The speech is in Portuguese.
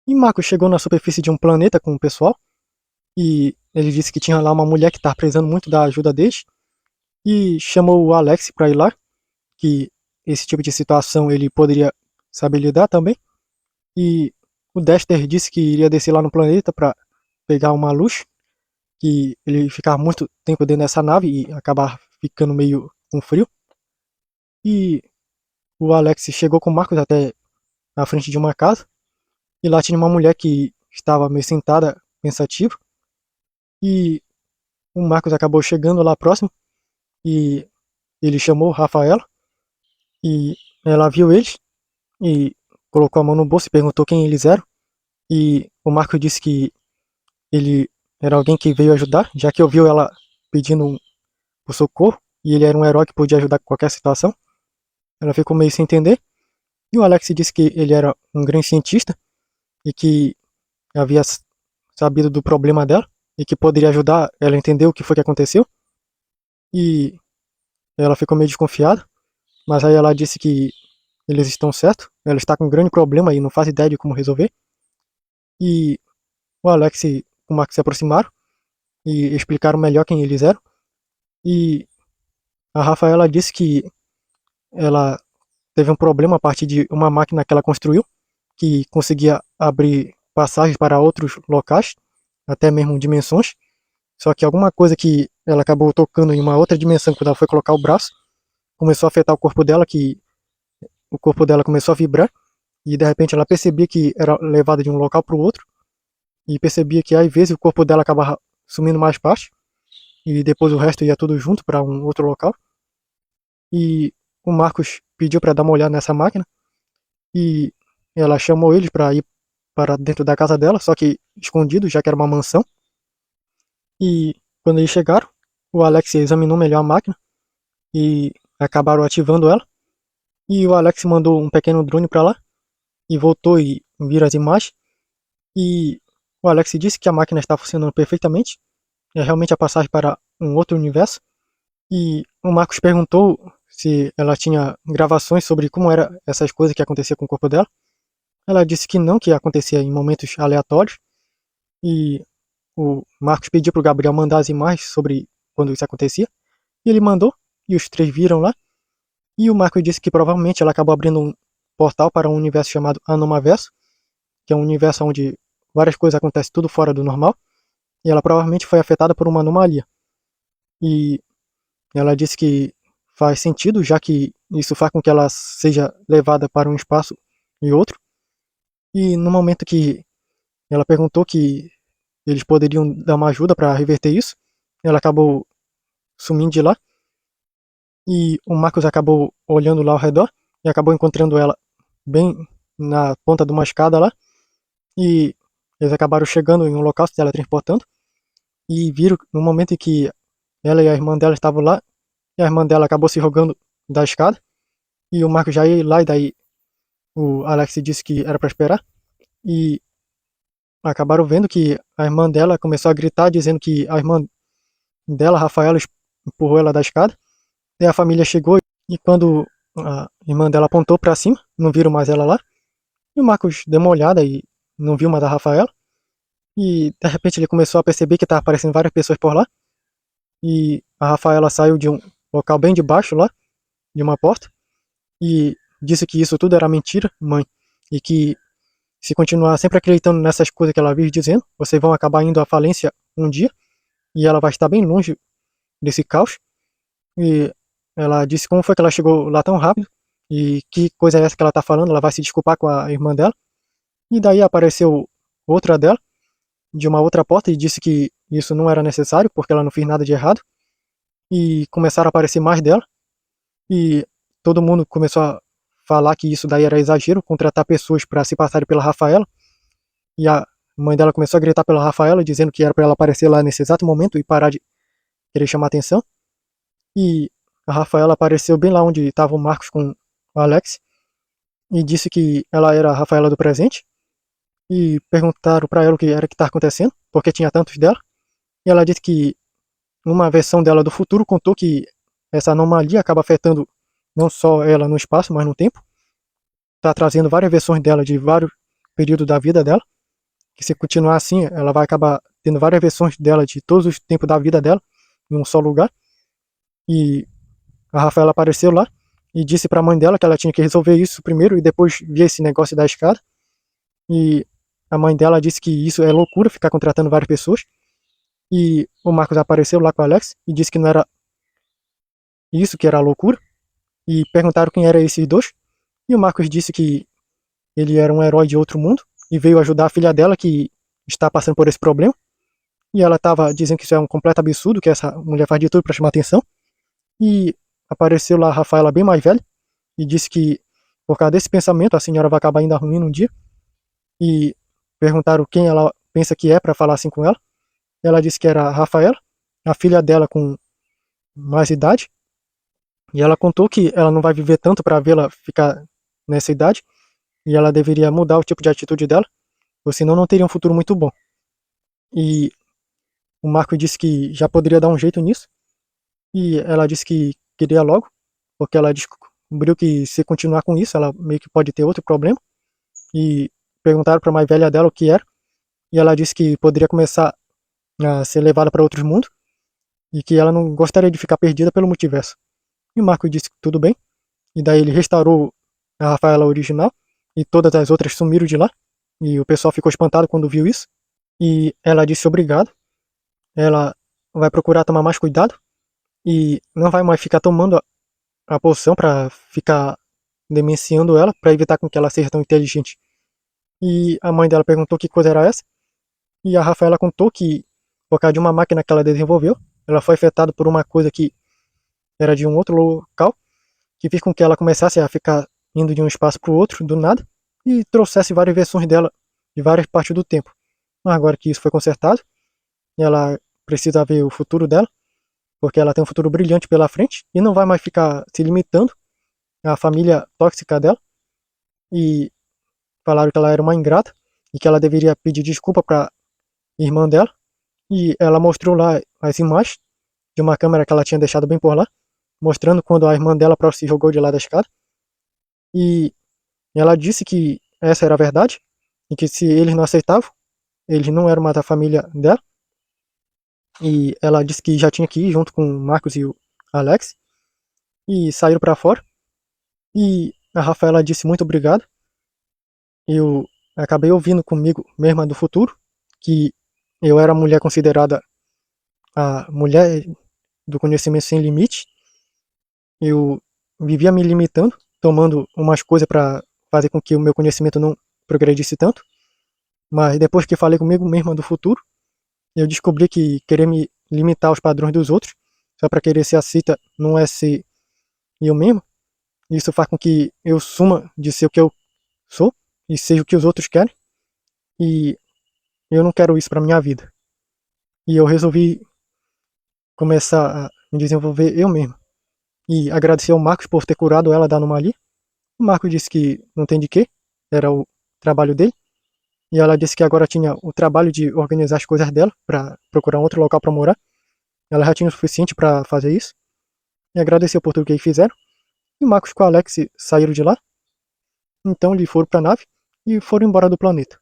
E Marcos chegou na superfície de um planeta com o pessoal e ele disse que tinha lá uma mulher que estava precisando muito da ajuda deles e chamou o Alex para ir lá, que esse tipo de situação ele poderia saber lidar também. E o Dexter disse que iria descer lá no planeta para pegar uma luz, que ele ficava muito tempo dentro dessa nave e acabar ficando meio com frio. E o Alex chegou com o Marcos até na frente de uma casa e lá tinha uma mulher que estava meio sentada, pensativa. E o Marcos acabou chegando lá próximo e ele chamou Rafaela e ela viu eles e colocou a mão no bolso e perguntou quem eles eram. E o Marcos disse que ele era alguém que veio ajudar, já que ouviu ela pedindo por socorro e ele era um herói que podia ajudar em qualquer situação. Ela ficou meio sem entender. E o Alex disse que ele era um grande cientista e que havia sabido do problema dela e que poderia ajudar ela a entender o que foi que aconteceu. E ela ficou meio desconfiada, mas aí ela disse que eles estão certos, ela está com um grande problema e não faz ideia de como resolver. E o Alex e o Max se aproximaram e explicaram melhor quem eles eram. E a Rafaela disse que ela teve um problema a partir de uma máquina que ela construiu, que conseguia abrir passagens para outros locais, até mesmo dimensões. Só que alguma coisa que ela acabou tocando em uma outra dimensão quando ela foi colocar o braço, começou a afetar o corpo dela, que o corpo dela começou a vibrar, e de repente ela percebia que era levada de um local para o outro, e percebia que às vezes o corpo dela acabava sumindo mais parte, e depois o resto ia tudo junto para um outro local. E o Marcos pediu para dar uma olhada nessa máquina, e ela chamou eles para ir para dentro da casa dela, só que escondido, já que era uma mansão. E quando eles chegaram, o Alex examinou melhor a máquina e acabaram ativando ela. E o Alex mandou um pequeno drone para lá e voltou e viram as imagens. E o Alex disse que a máquina está funcionando perfeitamente. É realmente a passagem para um outro universo. E o Marcos perguntou se ela tinha gravações sobre como eram essas coisas que aconteciam com o corpo dela. Ela disse que não, que acontecia em momentos aleatórios. E o Marcos pediu para o Gabriel mandar as imagens sobre quando isso acontecia. E ele mandou, e os três viram lá. E o Marcos disse que provavelmente ela acabou abrindo um portal para um universo chamado Anomaverso, que é um universo onde várias coisas acontecem tudo fora do normal. E ela provavelmente foi afetada por uma anomalia. E ela disse que faz sentido, já que isso faz com que ela seja levada para um espaço e outro. E no momento que ela perguntou que eles poderiam dar uma ajuda para reverter isso, ela acabou sumindo de lá. E o Marcos acabou olhando lá ao redor e acabou encontrando ela bem na ponta de uma escada lá. E eles acabaram chegando em um local se teletransportando e viram no momento em que ela e a irmã dela estavam lá, e a irmã dela acabou se jogando da escada. E o Marcos já ia lá, e daí o Alex disse que era para esperar. E acabaram vendo que a irmã dela começou a gritar, dizendo que a irmã dela, Rafaela, empurrou ela da escada. E a família chegou e quando a irmã dela apontou para cima, não viram mais ela lá. E o Marcos deu uma olhada e não viu mais a Rafaela. E de repente ele começou a perceber que estava aparecendo várias pessoas por lá. E a Rafaela saiu de um local bem de baixo lá, de uma porta, e disse que isso tudo era mentira, mãe, e que se continuar sempre acreditando nessas coisas que ela vive dizendo, vocês vão acabar indo à falência um dia, e ela vai estar bem longe desse caos. E ela disse como foi que ela chegou lá tão rápido, e que coisa é essa que ela está falando, ela vai se desculpar com a irmã dela. E daí apareceu outra dela, de uma outra porta, e disse que isso não era necessário, porque ela não fez nada de errado. E começaram a aparecer mais dela, e todo mundo começou a falar que isso daí era exagero, contratar pessoas para se passarem pela Rafaela. E a mãe dela começou a gritar pela Rafaela, dizendo que era para ela aparecer lá nesse exato momento e parar de querer chamar atenção. E a Rafaela apareceu bem lá onde estava o Marcos com o Alex e disse que ela era a Rafaela do presente. E perguntaram para ela o que era que estava acontecendo, porque tinha tantos dela. E ela disse que uma versão dela do futuro contou que essa anomalia acaba afetando não só ela no espaço, mas no tempo. Está trazendo várias versões dela de vários períodos da vida dela. que se continuar assim, ela vai acabar tendo várias versões dela de todos os tempos da vida dela em um só lugar. E a Rafaela apareceu lá e disse para a mãe dela que ela tinha que resolver isso primeiro e depois ver esse negócio da escada. E a mãe dela disse que isso é loucura, ficar contratando várias pessoas. E o Marcos apareceu lá com o Alex e disse que não era isso que era loucura. E perguntaram quem era esses dois. E o Marcos disse que ele era um herói de outro mundo e veio ajudar a filha dela que está passando por esse problema. E ela estava dizendo que isso é um completo absurdo, que essa mulher faz de tudo para chamar atenção. E apareceu lá a Rafaela bem mais velha e disse que por causa desse pensamento a senhora vai acabar indo ruim um dia. E perguntaram quem ela pensa que é para falar assim com ela. Ela disse que era a Rafaela, a filha dela com mais idade. E ela contou que ela não vai viver tanto para vê-la ficar nessa idade e ela deveria mudar o tipo de atitude dela, ou senão não teria um futuro muito bom. E o Marco disse que já poderia dar um jeito nisso, e ela disse que queria logo, porque ela descobriu que se continuar com isso, ela meio que pode ter outro problema. E perguntaram para a mais velha dela o que era, e ela disse que poderia começar a ser levada para outros mundos, e que ela não gostaria de ficar perdida pelo multiverso. E o Marco disse que tudo bem, e daí ele restaurou a Rafaela original, e todas as outras sumiram de lá, e o pessoal ficou espantado quando viu isso, e ela disse obrigado, ela vai procurar tomar mais cuidado, e não vai mais ficar tomando a poção para ficar demenciando ela, para evitar com que ela seja tão inteligente. E a mãe dela perguntou que coisa era essa, e a Rafaela contou que, por causa de uma máquina que ela desenvolveu, ela foi afetada por uma coisa que era de um outro local, que fez com que ela começasse a ficar indo de um espaço para o outro, do nada, e trouxesse várias versões dela de várias partes do tempo. Mas agora que isso foi consertado, ela precisa ver o futuro dela, porque ela tem um futuro brilhante pela frente, e não vai mais ficar se limitando à família tóxica dela, e falaram que ela era uma ingrata, e que ela deveria pedir desculpa para irmã dela, e ela mostrou lá as imagens de uma câmera que ela tinha deixado bem por lá, mostrando quando a irmã dela própria se jogou de lá da escada, e ela disse que essa era a verdade, e que se eles não aceitavam, eles não eram mais da família dela, e ela disse que já tinha que ir junto com o Marcos e o Alex, e saíram para fora, e a Rafaela disse muito obrigado. Eu acabei ouvindo comigo mesma do futuro, que eu era a mulher considerada a mulher do conhecimento sem limite, eu vivia me limitando, tomando umas coisas para fazer com que o meu conhecimento não progredisse tanto, mas depois que falei comigo mesma do futuro, eu descobri que querer me limitar aos padrões dos outros, só para querer ser aceita, não é ser eu mesmo. Isso faz com que eu suma de ser o que eu sou e seja o que os outros querem. E eu não quero isso para minha vida. E eu resolvi começar a me desenvolver eu mesmo. E agradecer ao Marcos por ter curado ela da anomalia. O Marcos disse que não tem de quê, era o trabalho dele. E ela disse que agora tinha o trabalho de organizar as coisas dela para procurar um outro local para morar. Ela já tinha o suficiente para fazer isso. E agradeceu por tudo que eles fizeram. E o Marcos com o Alex saíram de lá. Então eles foram para a nave e foram embora do planeta.